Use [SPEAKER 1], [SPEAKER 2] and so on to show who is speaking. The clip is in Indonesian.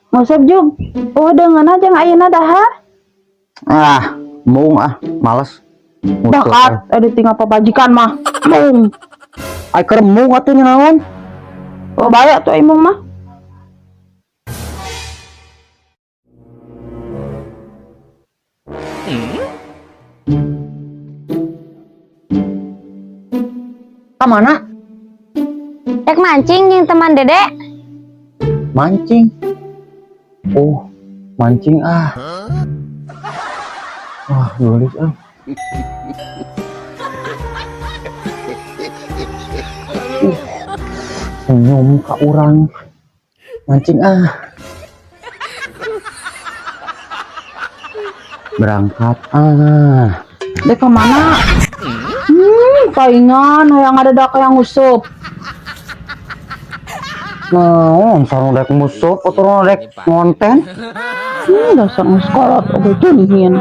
[SPEAKER 1] Ngusap Jug. Oh, dengan aja nggak ayeuna daha.
[SPEAKER 2] Mung males.
[SPEAKER 1] Dakat, ada tinggal papajikan mah. Mung.
[SPEAKER 2] Ai keur mung atuh naon?
[SPEAKER 1] Oh, banyak tuh imung mah.
[SPEAKER 2] Mana?
[SPEAKER 3] Dek mancing jeung teman Dedek.
[SPEAKER 2] Mancing. Oh, mancing nulis senyum ka urang. Mancing berangkat
[SPEAKER 1] Dek kemana? Palingan yang ada dak yang ngusup.
[SPEAKER 2] naon sareng rek musuh atau rek ngonten.
[SPEAKER 1] Dasar ngeskolot oge tunhieun.